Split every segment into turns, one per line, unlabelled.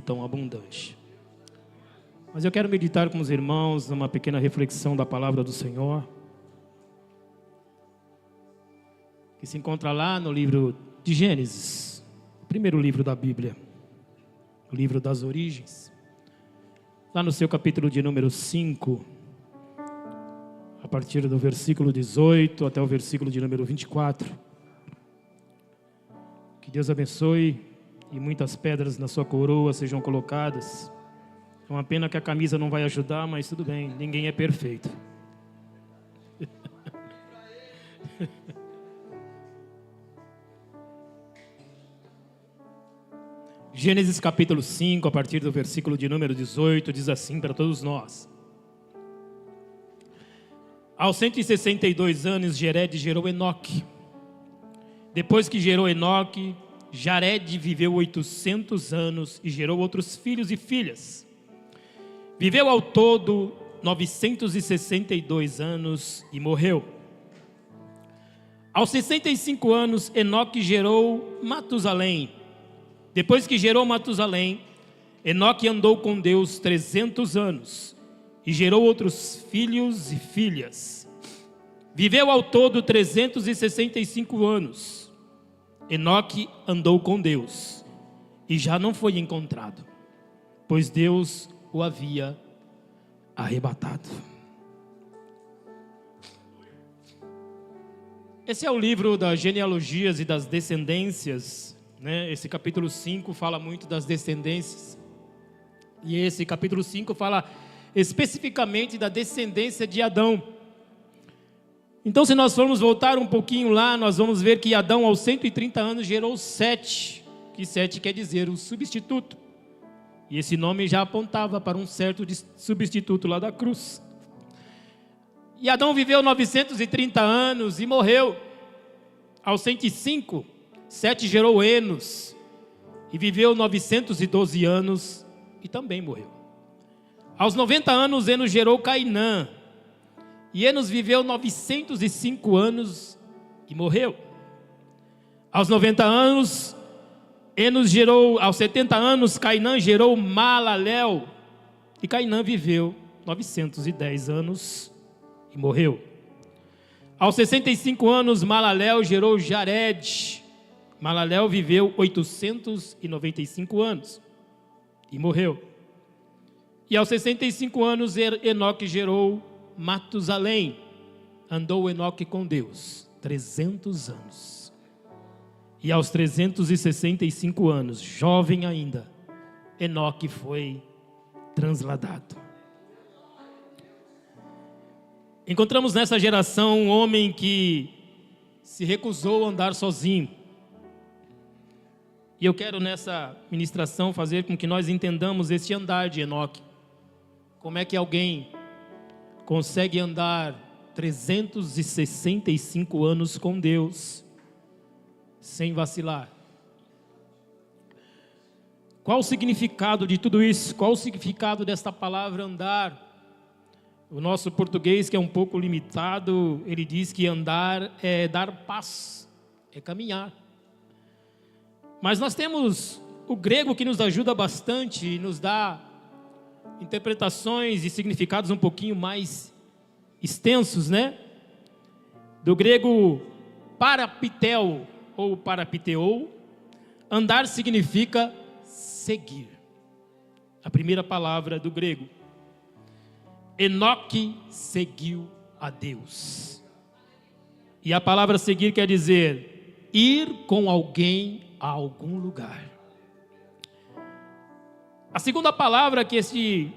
tão abundante. Mas eu quero meditar com os irmãos numa pequena reflexão da palavra do Senhor, que se encontra lá no livro de Gênesis, o primeiro livro da Bíblia, o livro das origens, lá no seu capítulo de número 5, a partir do versículo 18 até o versículo de número 24. Que Deus abençoe e muitas pedras na sua coroa sejam colocadas. É uma pena que a camisa não vai ajudar, mas tudo bem, ninguém é perfeito. Gênesis capítulo 5, a partir do versículo de número 18, diz assim para todos nós: aos 162 anos, Jered gerou Enoque. Depois que gerou Enoque, Jared viveu 800 anos e gerou outros filhos e filhas. Viveu ao todo 962 anos e morreu. Aos 65 anos, Enoque gerou Matusalém. Depois que gerou Matusalém, Enoque andou com Deus 300 anos e gerou outros filhos e filhas. Viveu ao todo 365 anos. Enoque andou com Deus e já não foi encontrado, pois Deus o havia arrebatado. Esse é o livro das genealogias e das descendências, né? Esse capítulo 5 fala muito das descendências. E esse capítulo 5 fala especificamente da descendência de Adão. Então, se nós formos voltar um pouquinho lá, nós vamos ver que Adão, aos 130 anos, gerou Sete, que Sete quer dizer o substituto. E esse nome já apontava para um certo substituto lá da cruz. E Adão viveu 930 anos e morreu. Aos 105, Sete gerou Enos e viveu 912 anos e também morreu. Aos 90 anos, Enos gerou Cainã. E Enos viveu 905 anos e morreu. Aos 90 anos, Enos gerou, aos 70 anos, Cainã gerou Malalel. E Cainã viveu 910 anos e morreu. Aos 65 anos, Malalel gerou Jared. Malalel viveu 895 anos e morreu. E aos 65 anos, Enoque gerou Matusalém. Andou Enoque com Deus 300 anos. E aos 365 anos, jovem ainda, Enoque foi transladado. Encontramos nessa geração um homem que se recusou a andar sozinho. E eu quero nessa ministração fazer com que nós entendamos esse andar de Enoque. Como é que alguém consegue andar 365 anos com Deus sem vacilar? Qual o significado de tudo isso? Qual o significado desta palavra andar? O nosso português, que é um pouco limitado, ele diz que andar é dar passo, é caminhar. Mas nós temos o grego que nos ajuda bastante e nos dá interpretações e significados um pouquinho mais extensos, né? Do grego parapitel ou parapiteou, andar significa seguir. A primeira palavra do grego. Enoque seguiu a Deus. E a palavra seguir quer dizer ir com alguém a algum lugar. A segunda palavra que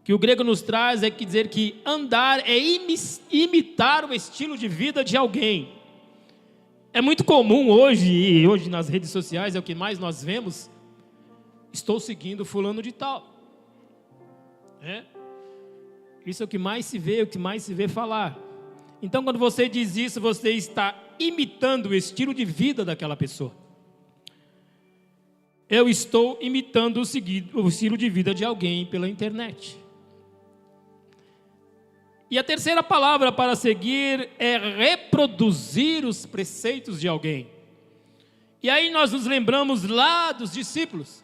o grego nos traz é dizer que andar é imitar o estilo de vida de alguém. É muito comum hoje, e hoje nas redes sociais é o que mais nós vemos, estou seguindo fulano de tal. Isso é o que mais se vê, o que mais se vê falar. Então, quando você diz isso, você está imitando o estilo de vida daquela pessoa. Eu estou imitando o estilo de vida de alguém pela internet. E a terceira palavra para seguir é reproduzir os preceitos de alguém. E aí nós nos lembramos lá dos discípulos.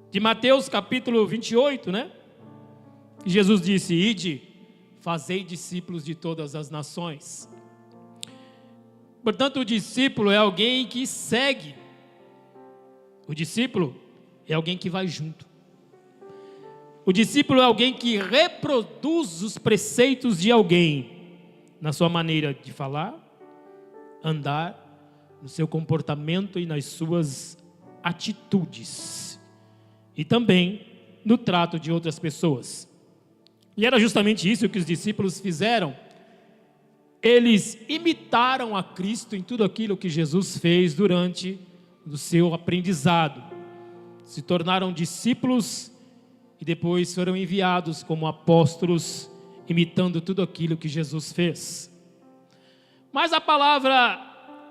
de Mateus capítulo 28, né? Jesus disse: ide, fazei discípulos de todas as nações. Portanto, o discípulo é alguém que segue. O discípulo é alguém que vai junto. O discípulo é alguém que reproduz os preceitos de alguém, na sua maneira de falar, andar, no seu comportamento e nas suas atitudes. E também no trato de outras pessoas. E era justamente isso que os discípulos fizeram. Eles imitaram a Cristo em tudo aquilo que Jesus fez durante o seu aprendizado. Se tornaram discípulos e depois foram enviados como apóstolos, imitando tudo aquilo que Jesus fez. Mas a palavra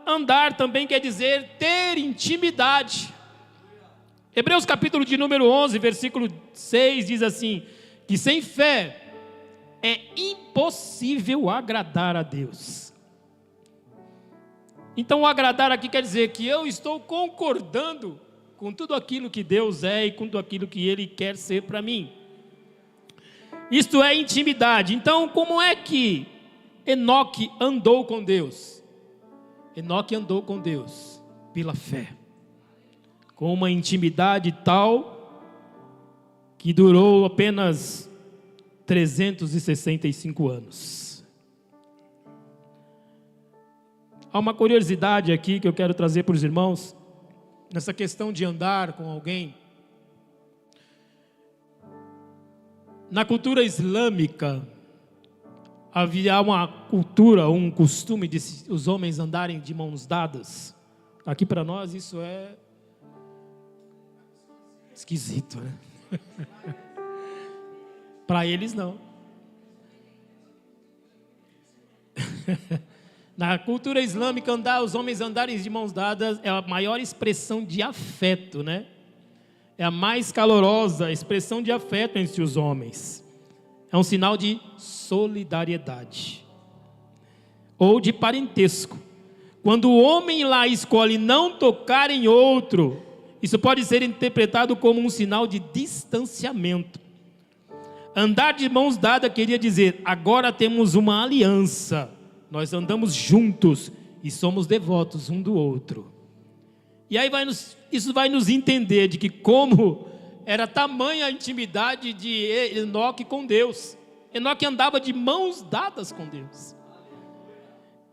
andar também quer dizer ter intimidade. Hebreus capítulo de número 11, versículo 6 diz assim, que sem fé é impossível agradar a Deus. Então o agradar aqui quer dizer que eu estou concordando com tudo aquilo que Deus é e com tudo aquilo que Ele quer ser para mim. Isto é intimidade. Então como é que Enoque andou com Deus? Enoque andou com Deus pela fé, com uma intimidade tal que durou apenas 365 anos. Há uma curiosidade aqui que eu quero trazer para os irmãos, nessa questão de andar com alguém. Na cultura islâmica, havia uma cultura, um costume de os homens andarem de mãos dadas. Aqui para nós isso é esquisito, né? Para eles não. Na cultura islâmica, os homens andarem de mãos dadas é a maior expressão de afeto, né? É a mais calorosa expressão de afeto entre os homens. É um sinal de solidariedade ou de parentesco. Quando o homem lá escolhe não tocar em outro, isso pode ser interpretado como um sinal de distanciamento. Andar de mãos dadas queria dizer, agora temos uma aliança, nós andamos juntos e somos devotos um do outro. E aí isso vai nos entender de que como era tamanha a intimidade de Enoque com Deus. Enoque andava de mãos dadas com Deus.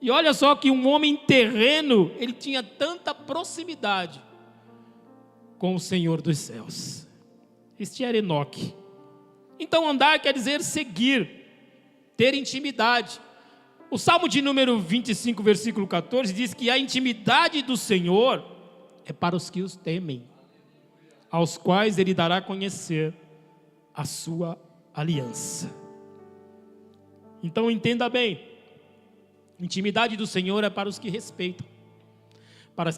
E olha só que um homem terreno, ele tinha tanta proximidade com o Senhor dos céus. Este era Enoque. Então andar quer dizer seguir, ter intimidade. O Salmo de número 25, versículo 14, diz que a intimidade do Senhor é para os que os temem, aos quais Ele dará a conhecer a sua aliança. Então entenda bem, intimidade do Senhor é para os que respeitam, para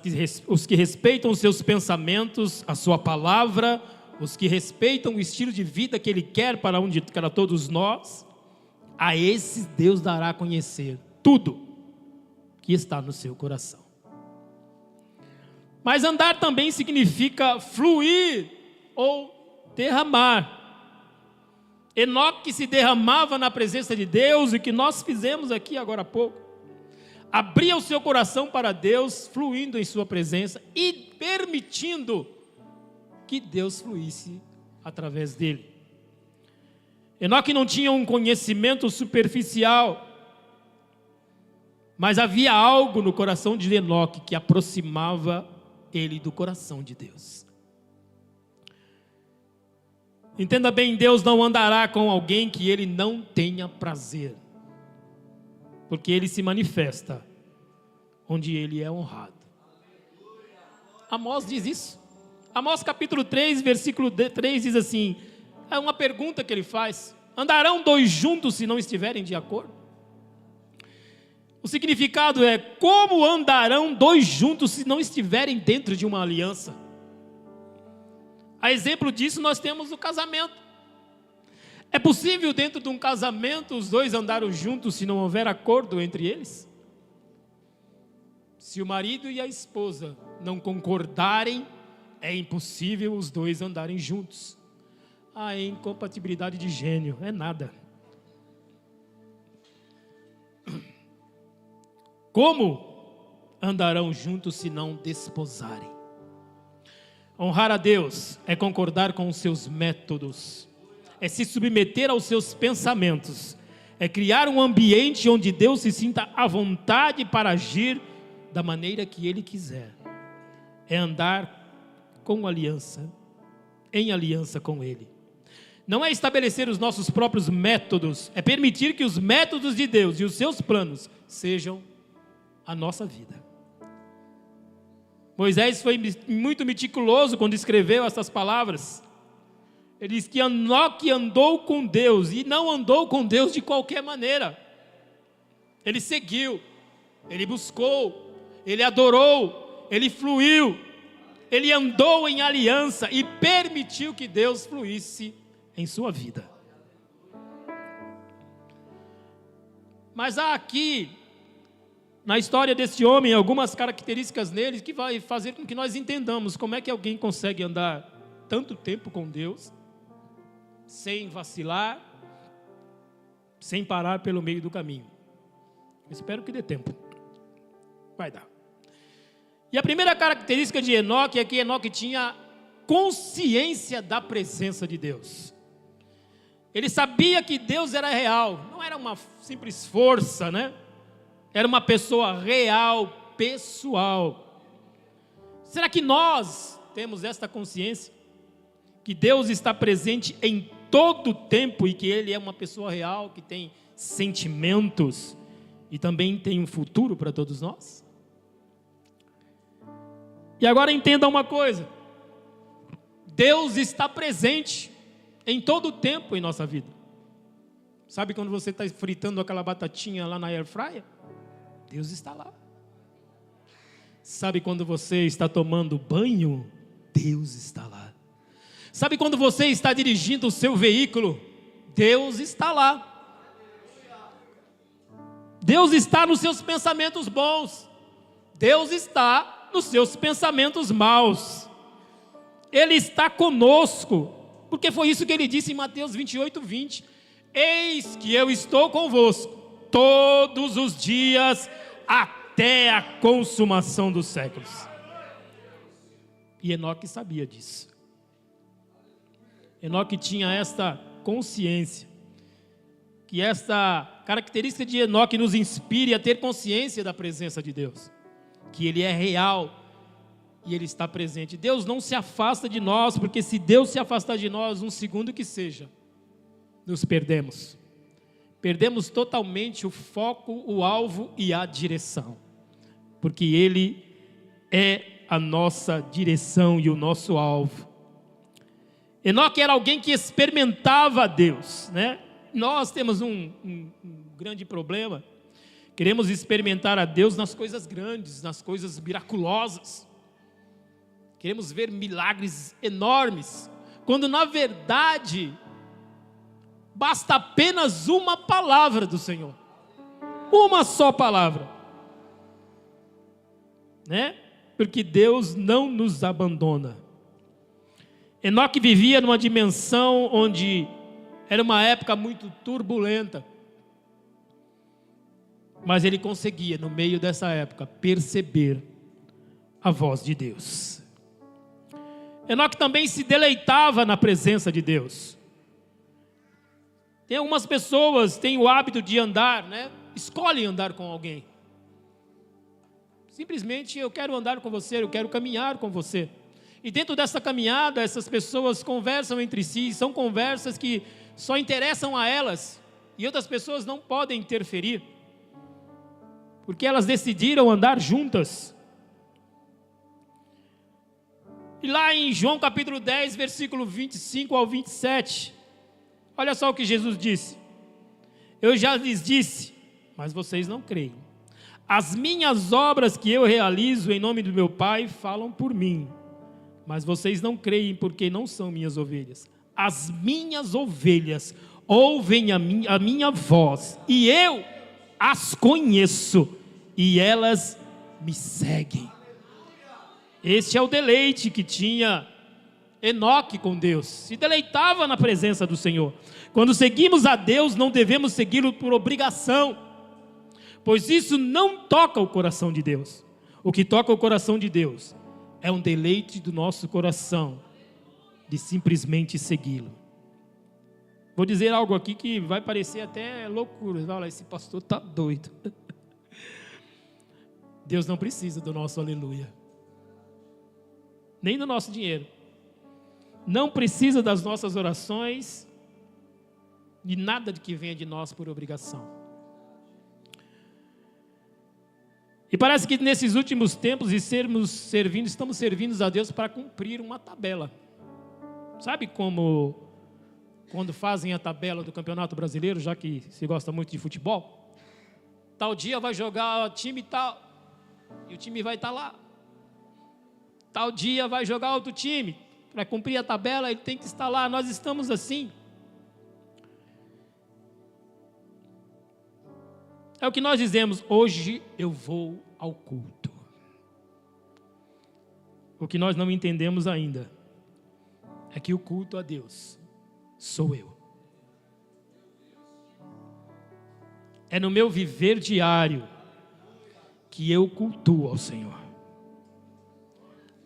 os que respeitam os seus pensamentos, a sua palavra, os que respeitam o estilo de vida que Ele quer para todos nós. A esses Deus dará a conhecer tudo que está no seu coração. Mas andar também significa fluir ou derramar. Enoque se derramava na presença de Deus, e o que nós fizemos aqui agora há pouco. Abria o seu coração para Deus, fluindo em sua presença e permitindo que Deus fluísse através dele. Enoque não tinha um conhecimento superficial, mas havia algo no coração de Enoque que aproximava ele do coração de Deus. Entenda bem, Deus não andará com alguém que ele não tenha prazer, porque ele se manifesta onde ele é honrado. Amós diz isso. Amós capítulo 3, versículo 3 diz assim, é uma pergunta que ele faz: andarão dois juntos se não estiverem de acordo? O significado é: como andarão dois juntos se não estiverem dentro de uma aliança? A exemplo disso nós temos o casamento. É possível dentro de um casamento os dois andarem juntos se não houver acordo entre eles? Se o marido e a esposa não concordarem, É impossível os dois andarem juntos. É incompatibilidade de gênio, é nada. Como andarão juntos se não desposarem? Honrar a Deus é concordar com os seus métodos, é se submeter aos seus pensamentos, é criar um ambiente onde Deus se sinta à vontade para agir da maneira que Ele quiser. É andar com aliança, em aliança com Ele. Não é estabelecer os nossos próprios métodos, é permitir que os métodos de Deus e os seus planos sejam a nossa vida. Moisés foi muito meticuloso quando escreveu essas palavras. Ele diz que Enoque andou com Deus, e não andou com Deus de qualquer maneira. Ele seguiu, ele buscou, ele adorou, ele fluiu, ele andou em aliança e permitiu que Deus fluísse em sua vida. Mas há aqui, na história desse homem, algumas características nele que vai fazer com que nós entendamos como é que alguém consegue andar tanto tempo com Deus, sem vacilar, sem parar pelo meio do caminho. Espero que dê tempo. Vai dar. E a primeira característica de Enoque é que Enoque tinha consciência da presença de Deus. Ele sabia que Deus era real, não era uma simples força, né? Era uma pessoa real, pessoal. Será que nós temos esta consciência? Que Deus está presente em todo o tempo e que Ele é uma pessoa real, que tem sentimentos e também tem um futuro para todos nós? E agora entenda uma coisa: Deus está presente em todo o tempo em nossa vida. Sabe quando você está fritando aquela batatinha lá na air fryer? Deus está lá. Sabe quando você está tomando banho? Deus está lá. Sabe quando você está dirigindo o seu veículo? Deus está lá. Deus está nos seus pensamentos bons. Deus está nos seus pensamentos maus. Ele está conosco, porque foi isso que ele disse em Mateus 28:20. Eis que eu estou convosco todos os dias até a consumação dos séculos. E Enoque sabia disso. Enoque tinha esta consciência, que esta característica de Enoque nos inspire a ter consciência da presença de Deus, que Ele é real e Ele está presente. Deus não se afasta de nós, porque se Deus se afastar de nós, um segundo que seja, nos perdemos. Perdemos totalmente o foco, o alvo e a direção, porque Ele é a nossa direção e o nosso alvo. Enoque era alguém que experimentava a Deus, né? Nós temos um grande problema. Queremos experimentar a Deus nas coisas grandes, nas coisas miraculosas. Queremos ver milagres enormes, quando na verdade basta apenas uma palavra do Senhor. Uma só palavra, né? Porque Deus não nos abandona. Enoque vivia numa dimensão onde era uma época muito turbulenta, mas ele conseguia, no meio dessa época, perceber a voz de Deus. Enoque também se deleitava na presença de Deus. Tem algumas pessoas que têm o hábito de andar, né? Escolhem andar com alguém. Simplesmente, eu quero andar com você, eu quero caminhar com você. E dentro dessa caminhada, essas pessoas conversam entre si, são conversas que só interessam a elas, e outras pessoas não podem interferir, porque elas decidiram andar juntas. E lá em João capítulo 10, versículo 25 ao 27, olha só o que Jesus disse: eu já lhes disse, mas vocês não creem. As minhas obras que eu realizo em nome do meu Pai falam por mim, mas vocês não creem porque não são minhas ovelhas. As minhas ovelhas ouvem a minha voz, e eu as conheço, e elas me seguem. Este é o deleite que tinha Enoque com Deus, se deleitava na presença do Senhor. Quando seguimos a Deus, não devemos segui-lo por obrigação, pois isso não toca o coração de Deus. O que toca o coração de Deus é um deleite do nosso coração, de simplesmente segui-lo. Vou dizer algo aqui que vai parecer até loucura. Vai falar, esse pastor está doido. Deus não precisa do nosso aleluia, nem do nosso dinheiro. Não precisa das nossas orações, de nada de que venha de nós por obrigação. E parece que nesses últimos tempos estamos servindo a Deus para cumprir uma tabela. Sabe como quando fazem a tabela do Campeonato Brasileiro, já que se gosta muito de futebol? Tal dia vai jogar o time tal, e o time vai estar lá. Tal dia vai jogar outro time. Para cumprir a tabela, ele tem que estar lá. Nós estamos assim. É o que nós dizemos, hoje eu vou ao culto. O que nós não entendemos ainda é que o culto a Deus sou eu. É no meu viver diário que eu cultuo ao Senhor.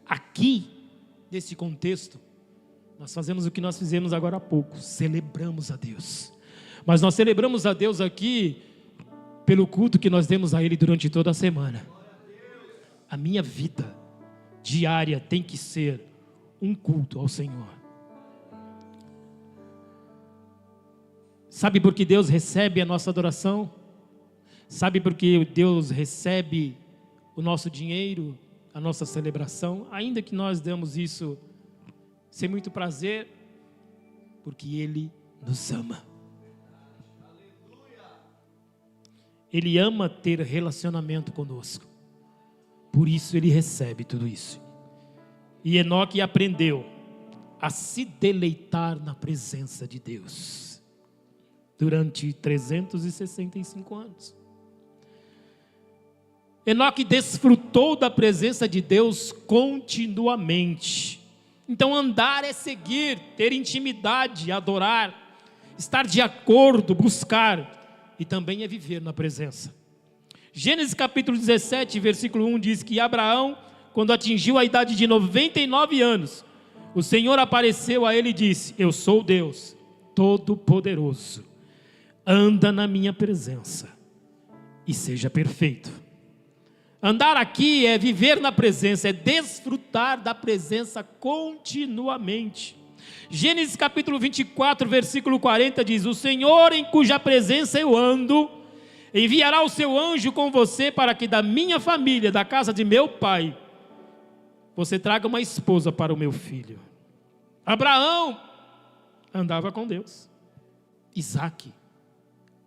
Aqui, nesse contexto, nós fazemos o que nós fizemos agora há pouco, celebramos a Deus. Mas nós celebramos a Deus aqui pelo culto que nós demos a Ele durante toda a semana. A minha vida diária tem que ser um culto ao Senhor. Sabe por que Deus recebe a nossa adoração? Sabe por que Deus recebe o nosso dinheiro, a nossa celebração? Ainda que nós damos isso sem muito prazer, porque Ele nos ama. Ele ama ter relacionamento conosco. Por isso Ele recebe tudo isso. E Enoque aprendeu a se deleitar na presença de Deus durante 365 anos. Enoque desfrutou da presença de Deus continuamente. Então andar é seguir, ter intimidade, adorar, estar de acordo, buscar, e também é viver na presença. Gênesis capítulo 17, versículo 1 diz que Abraão, quando atingiu a idade de 99 anos, o Senhor apareceu a ele e disse: eu sou Deus Todo-Poderoso, anda na minha presença e seja perfeito. Andar aqui é viver na presença, é desfrutar da presença continuamente. Gênesis capítulo 24, versículo 40 diz: o Senhor em cuja presença eu ando, enviará o seu anjo com você para que da minha família, da casa de meu pai, você traga uma esposa para o meu filho. Abraão andava com Deus. Isaque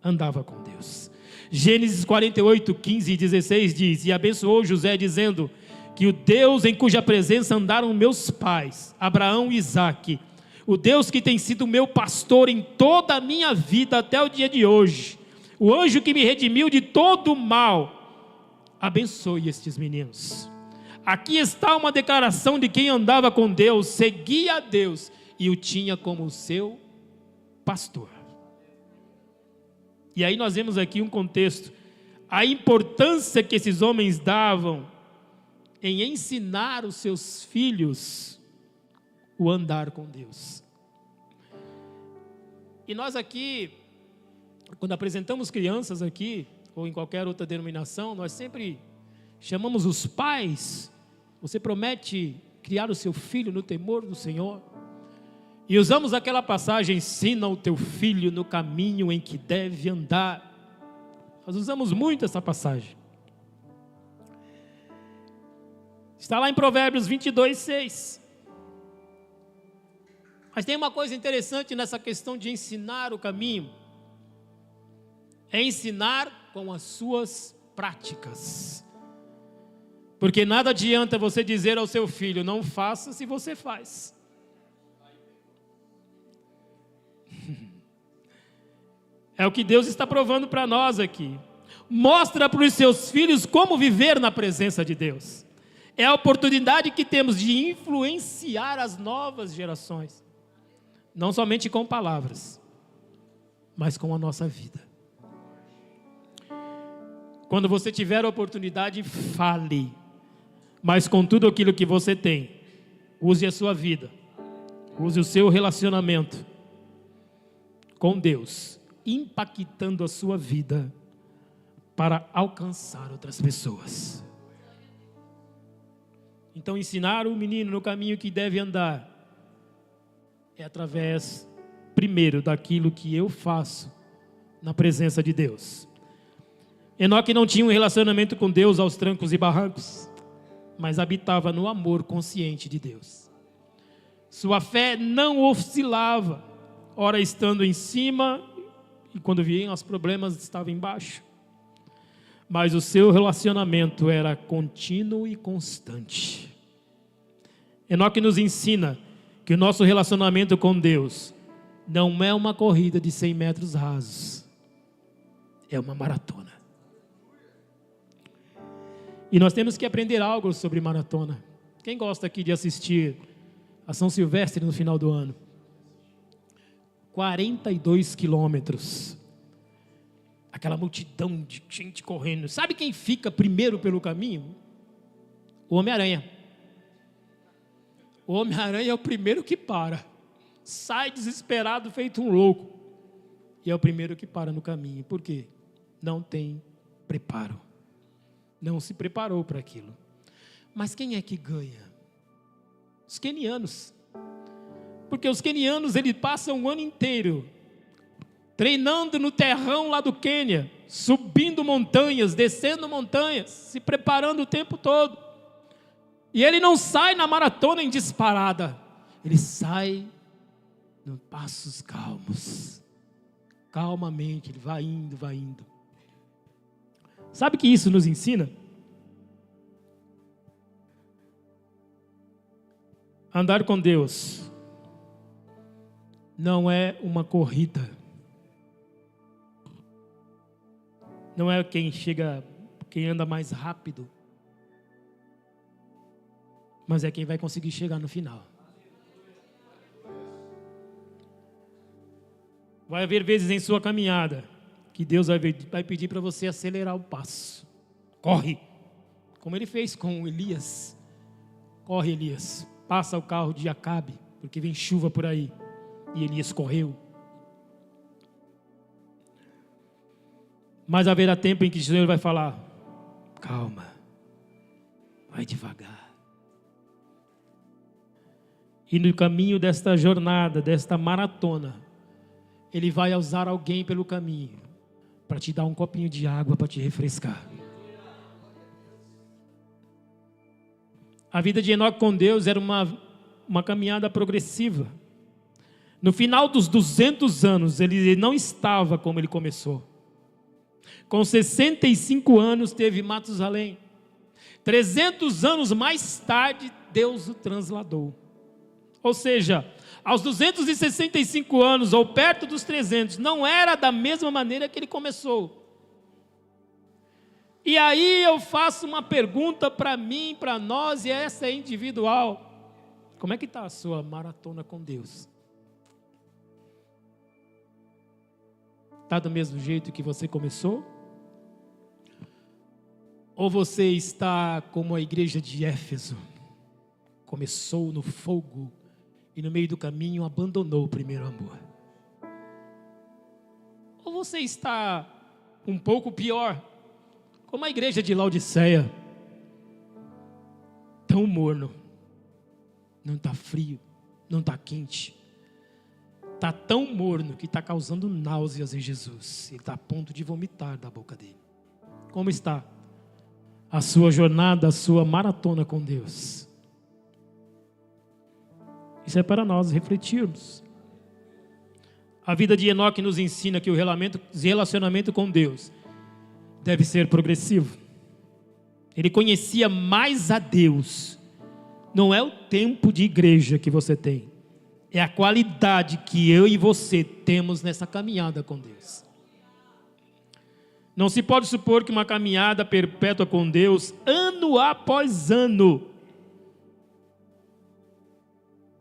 andava com Deus. Gênesis 48, 15 e 16 diz: e abençoou José dizendo que o Deus em cuja presença andaram meus pais, Abraão e Isaque, o Deus que tem sido meu pastor em toda a minha vida até o dia de hoje, o anjo que me redimiu de todo o mal, abençoe estes meninos. Aqui está uma declaração de quem andava com Deus, seguia a Deus e o tinha como seu pastor. E aí nós vemos aqui um contexto, a importância que esses homens davam em ensinar os seus filhos o andar com Deus. E nós aqui, quando apresentamos crianças aqui, ou em qualquer outra denominação, nós sempre chamamos os pais. Você promete criar o seu filho no temor do Senhor? E usamos aquela passagem: ensina o teu filho no caminho em que deve andar. Nós usamos muito essa passagem. Está lá em Provérbios 22, 6. Mas tem uma coisa interessante nessa questão de ensinar o caminho. É ensinar com as suas práticas. Porque nada adianta você dizer ao seu filho: não faça, se você faz. É o que Deus está provando para nós aqui. Mostra para os seus filhos como viver na presença de Deus. É a oportunidade que temos de influenciar as novas gerações. Não somente com palavras, mas com a nossa vida. Quando você tiver a oportunidade, fale. Mas com tudo aquilo que você tem, use a sua vida. Use o seu relacionamento com Deus, impactando a sua vida para alcançar outras pessoas. Então, ensinar o menino no caminho que deve andar é através, primeiro, daquilo que eu faço na presença de Deus. Enoque não tinha um relacionamento com Deus aos trancos e barrancos, mas habitava no amor consciente de Deus. Sua fé não oscilava, ora estando em cima, e quando vinham os problemas estava embaixo. Mas o seu relacionamento era contínuo e constante. Enoque nos ensina que o nosso relacionamento com Deus não é uma corrida de 100 metros rasos, é uma maratona. E nós temos que aprender algo sobre maratona. Quem gosta aqui de assistir a São Silvestre no final do ano? 42 quilômetros. Aquela multidão de gente correndo. Sabe quem fica primeiro pelo caminho? O Homem-Aranha. O Homem-Aranha é o primeiro que para. Sai desesperado, feito um louco. E é o primeiro que para no caminho. Por quê? Não tem preparo. Não se preparou para aquilo. Mas quem é que ganha? Os quenianos. Porque os quenianos, eles passam o ano inteiro treinando no terrão lá do Quênia, subindo montanhas, descendo montanhas, se preparando o tempo todo. E ele não sai na maratona em disparada. Ele sai em passos calmos. Calmamente, ele vai indo, vai indo. Sabe o que isso nos ensina? Andar com Deus não é uma corrida. Não é quem anda mais rápido, mas é quem vai conseguir chegar no final. Vai haver vezes em sua caminhada que Deus vai pedir para você acelerar o passo. Corre, como ele fez com Elias. Corre, Elias, passa o carro de Acabe, porque vem chuva por aí. E Elias correu. Mas haverá tempo em que o Senhor vai falar: calma, vai devagar. E no caminho desta jornada, desta maratona, Ele vai usar alguém pelo caminho para te dar um copinho de água para te refrescar. A vida de Enoque com Deus era uma caminhada progressiva. No final dos 200 anos, ele não estava como ele começou. Com 65 anos teve Matusalém. 300 anos mais tarde, Deus o transladou. Ou seja, aos 265 anos, ou perto dos 300, não era da mesma maneira que ele começou. E aí eu faço uma pergunta para mim, para nós, e essa é individual. Como é que está a sua maratona com Deus? Está do mesmo jeito que você começou? Ou você está como a igreja de Éfeso? Começou no fogo e no meio do caminho abandonou o primeiro amor. Ou você está um pouco pior, como a igreja de Laodiceia, tão morno, não está frio, não está quente, está tão morno que está causando náuseas em Jesus, ele está a ponto de vomitar da boca dele. Como está a sua jornada, a sua maratona com Deus? Isso é para nós refletirmos. A vida de Enoque nos ensina que o relacionamento com Deus deve ser progressivo. Ele conhecia mais a Deus. Não é o tempo de igreja que você tem, é a qualidade que eu e você temos nessa caminhada com Deus. Não se pode supor que uma caminhada perpétua com Deus, ano após ano,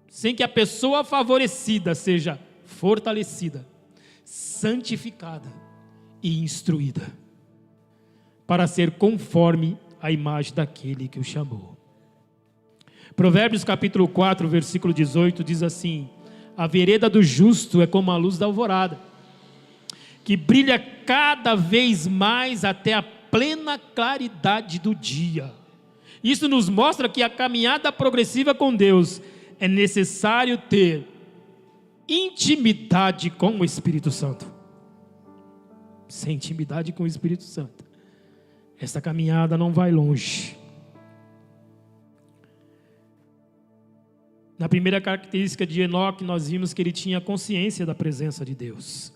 sem que a pessoa favorecida seja fortalecida, santificada e instruída, para ser conforme a imagem daquele que o chamou. Provérbios capítulo 4, versículo 18 diz assim: a vereda do justo é como a luz da alvorada, que brilha cada vez mais até a plena claridade do dia. Isso nos mostra que a caminhada progressiva com Deus é necessário ter intimidade com o Espírito Santo. Sem intimidade com o Espírito Santo, essa caminhada não vai longe. Na primeira característica de Enoque, nós vimos que ele tinha consciência da presença de Deus.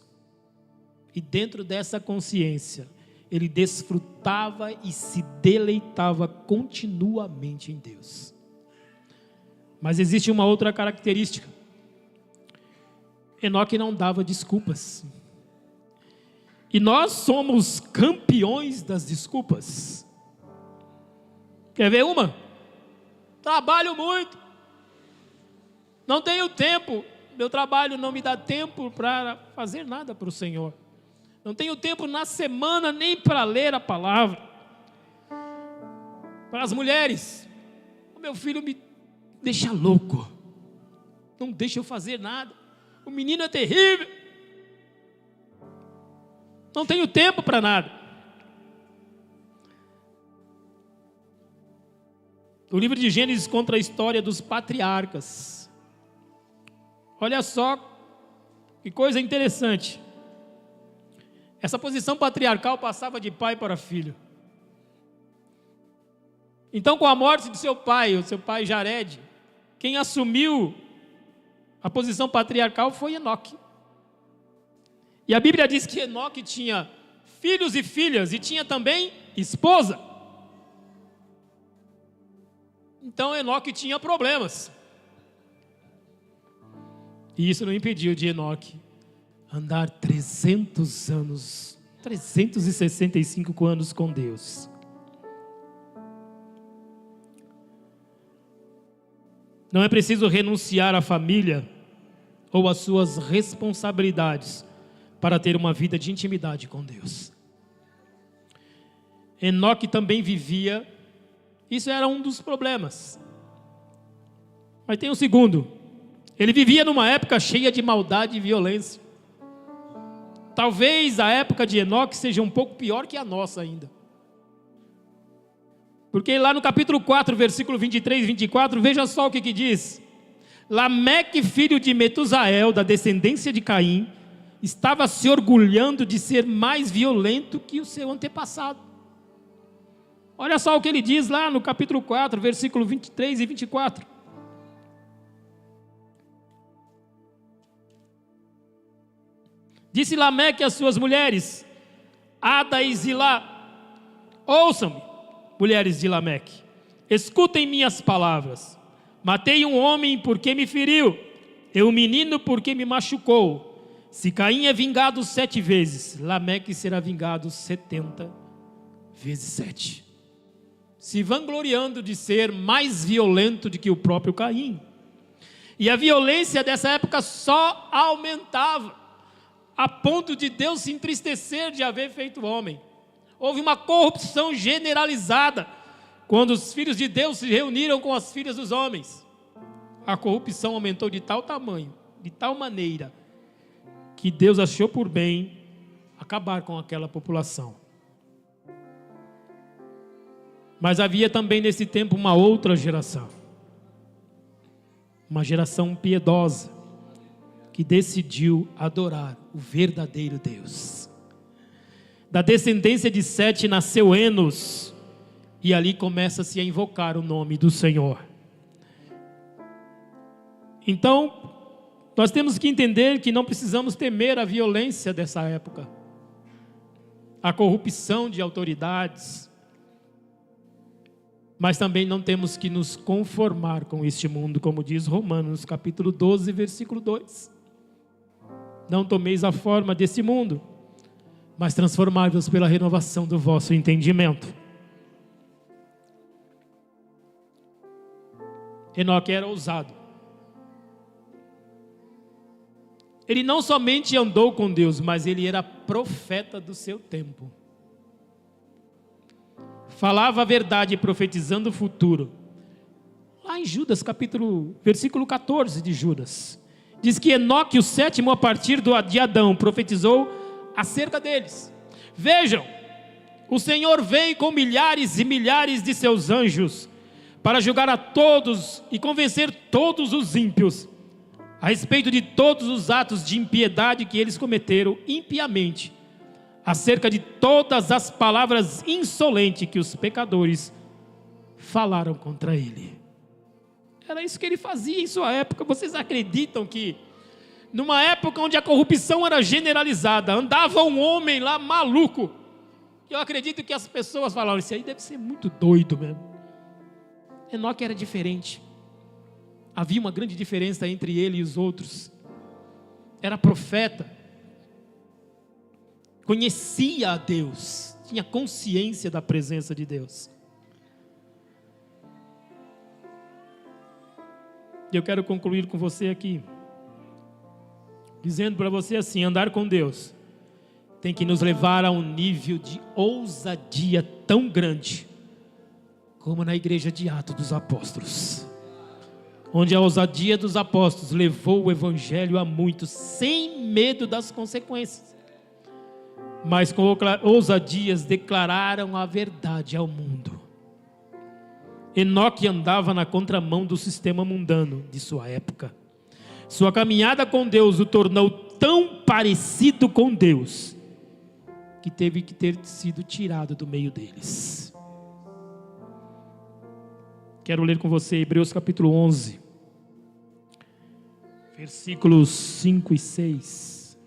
E dentro dessa consciência, ele desfrutava e se deleitava continuamente em Deus. Mas existe uma outra característica. Enoque não dava desculpas. E nós somos campeões das desculpas. Quer ver uma? Trabalho muito. Não tenho tempo. Meu trabalho não me dá tempo para fazer nada para o Senhor. Não tenho tempo na semana nem para ler a palavra. Para as mulheres, o meu filho me deixa louco. Não deixa eu fazer nada. O menino é terrível. Não tenho tempo para nada. O livro de Gênesis conta a história dos patriarcas. Olha só que coisa interessante. Essa posição patriarcal passava de pai para filho. Então, com a morte de seu pai, o seu pai Jared, quem assumiu a posição patriarcal foi Enoque. E a Bíblia diz que Enoque tinha filhos e filhas e tinha também esposa. Então Enoque tinha problemas. E isso não impediu de Enoque andar 365 anos com Deus. Não é preciso renunciar à família ou às suas responsabilidades para ter uma vida de intimidade com Deus. Enoque também vivia, isso era um dos problemas. Mas tem um segundo. Ele vivia numa época cheia de maldade e violência. Talvez a época de Enoque seja um pouco pior que a nossa ainda. Porque lá no capítulo 4, versículo 23 e 24, veja só o que diz. Lameque, filho de Metusael, da descendência de Caim, estava se orgulhando de ser mais violento que o seu antepassado. Olha só o que ele diz lá no capítulo 4, versículo 23 e 24. Disse Lameque às suas mulheres, Ada e Zilá, ouçam-me, mulheres de Lameque, escutem minhas palavras. Matei um homem porque me feriu, e um menino porque me machucou. Se Caim é vingado 7 vezes, Lameque será vingado 70 vezes 7. Se vangloriando de ser mais violento do que o próprio Caim. E a violência dessa época só aumentava, a ponto de Deus se entristecer de haver feito o homem. Houve uma corrupção generalizada quando os filhos de Deus se reuniram com as filhas dos homens. A corrupção aumentou de tal tamanho, de tal maneira, que Deus achou por bem acabar com aquela população. Mas havia também nesse tempo uma outra geração, uma geração piedosa, que decidiu adorar o verdadeiro Deus. Da descendência de Sete nasceu Enos, e ali começa-se a invocar o nome do Senhor. Então, nós temos que entender que não precisamos temer a violência dessa época, a corrupção de autoridades, mas também não temos que nos conformar com este mundo, como diz Romanos capítulo 12, versículo 2. Não tomeis a forma desse mundo, mas transformai-vos pela renovação do vosso entendimento. Enoque era ousado. Ele não somente andou com Deus, mas ele era profeta do seu tempo. Falava a verdade, profetizando o futuro. Lá em Judas, versículo 14 de Judas, diz que Enoque, o sétimo a partir de Adão, profetizou acerca deles. Vejam, o Senhor vem com milhares e milhares de seus anjos para julgar a todos e convencer todos os ímpios a respeito de todos os atos de impiedade que eles cometeram impiamente, acerca de todas as palavras insolentes que os pecadores falaram contra ele. Era isso que ele fazia em sua época. Vocês acreditam que numa época onde a corrupção era generalizada, andava um homem lá maluco, eu acredito que as pessoas falavam, isso aí deve ser muito doido mesmo. Enoque era diferente. Havia uma grande diferença entre ele e os outros. Era profeta, conhecia a Deus, tinha consciência da presença de Deus. E eu quero concluir com você aqui, dizendo para você assim: andar com Deus tem que nos levar a um nível de ousadia tão grande como na igreja de Atos dos Apóstolos, onde a ousadia dos apóstolos levou o evangelho a muitos, sem medo das consequências, mas com ousadias declararam a verdade ao mundo. Enoque andava na contramão do sistema mundano de sua época. Sua caminhada com Deus o tornou tão parecido com Deus, que teve que ter sido tirado do meio deles. Quero ler com você Hebreus capítulo 11, versículos 5 e 6.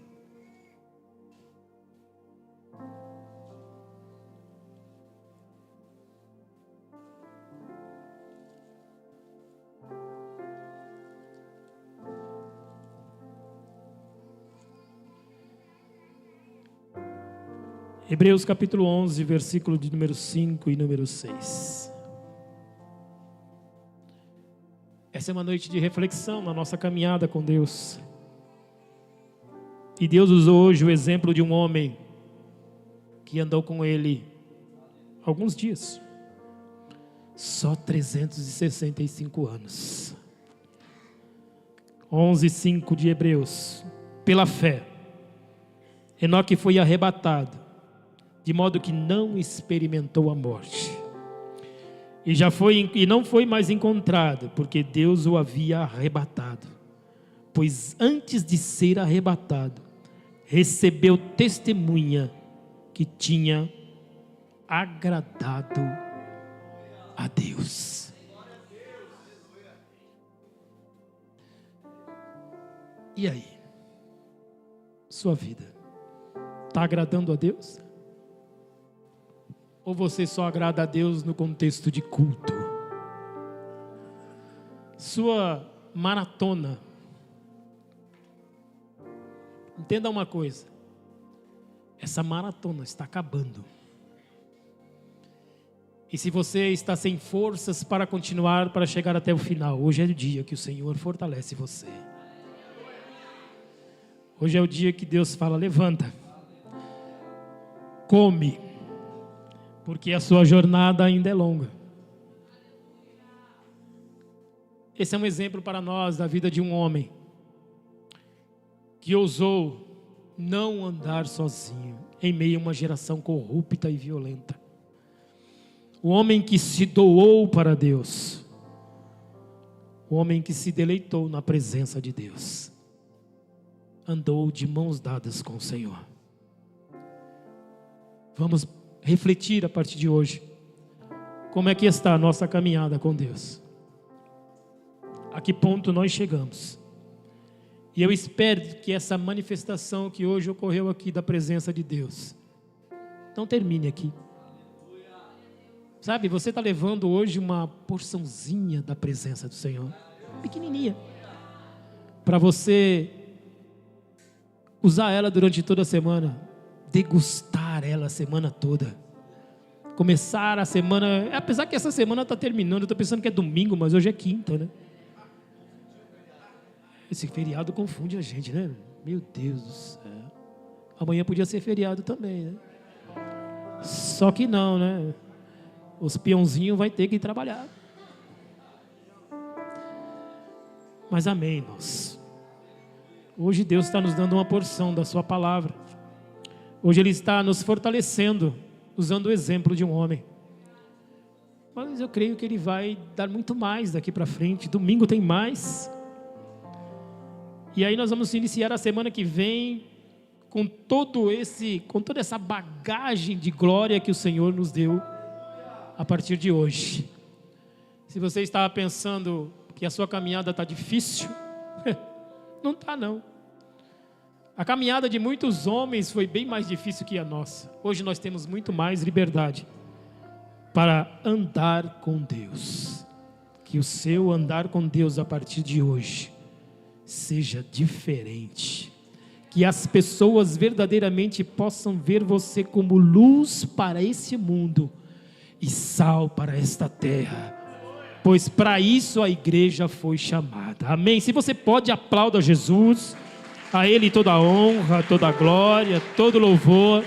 Hebreus capítulo 11, versículo de número 5 e número 6. Essa é uma noite de reflexão na nossa caminhada com Deus. E Deus usou hoje o exemplo de um homem que andou com Ele alguns dias. Só 365 anos. 11:5 de Hebreus. Pela fé, Enoque foi arrebatado, de modo que não experimentou a morte. E não foi mais encontrado, porque Deus o havia arrebatado. Pois antes de ser arrebatado, recebeu testemunha que tinha agradado a Deus. E aí? Sua vida está agradando a Deus? Ou você só agrada a Deus no contexto de culto? Sua maratona. Entenda uma coisa. Essa maratona está acabando. E se você está sem forças para continuar, para chegar até o final, hoje é o dia que o Senhor fortalece você. Hoje é o dia que Deus fala: levanta, come, porque a sua jornada ainda é longa. Esse é um exemplo para nós da vida de um homem que ousou não andar sozinho em meio a uma geração corrupta e violenta. O homem que se doou para Deus, o homem que se deleitou na presença de Deus, andou de mãos dadas com o Senhor. Vamos refletir a partir de hoje como é que está a nossa caminhada com Deus, a que ponto nós chegamos. E eu espero que essa manifestação que hoje ocorreu aqui da presença de Deus não termine aqui. Sabe, você está levando hoje uma porçãozinha da presença do Senhor, pequenininha, para você usar ela durante toda a semana, degustar ela a semana toda. Começar a semana, apesar que essa semana está terminando, eu estou pensando que é domingo, mas hoje é quinta, né? Esse feriado confunde a gente, né? Meu Deus do céu. Amanhã podia ser feriado também, né? Só que não, né? Os peãozinhos vão ter que ir trabalhar. Mas amém, irmãos. Hoje Deus está nos dando uma porção da sua palavra. Hoje Ele está nos fortalecendo, usando o exemplo de um homem. Mas eu creio que Ele vai dar muito mais daqui para frente. Domingo tem mais. E aí nós vamos iniciar a semana que vem com toda essa bagagem de glória que o Senhor nos deu a partir de hoje. Se você estava pensando que a sua caminhada está difícil, não está não. A caminhada de muitos homens foi bem mais difícil que a nossa. Hoje nós temos muito mais liberdade para andar com Deus. Que o seu andar com Deus a partir de hoje seja diferente. Que as pessoas verdadeiramente possam ver você como luz para esse mundo e sal para esta terra. Pois para isso a igreja foi chamada. Amém? Se você pode, aplauda Jesus. A Ele toda a honra, toda a glória, todo louvor.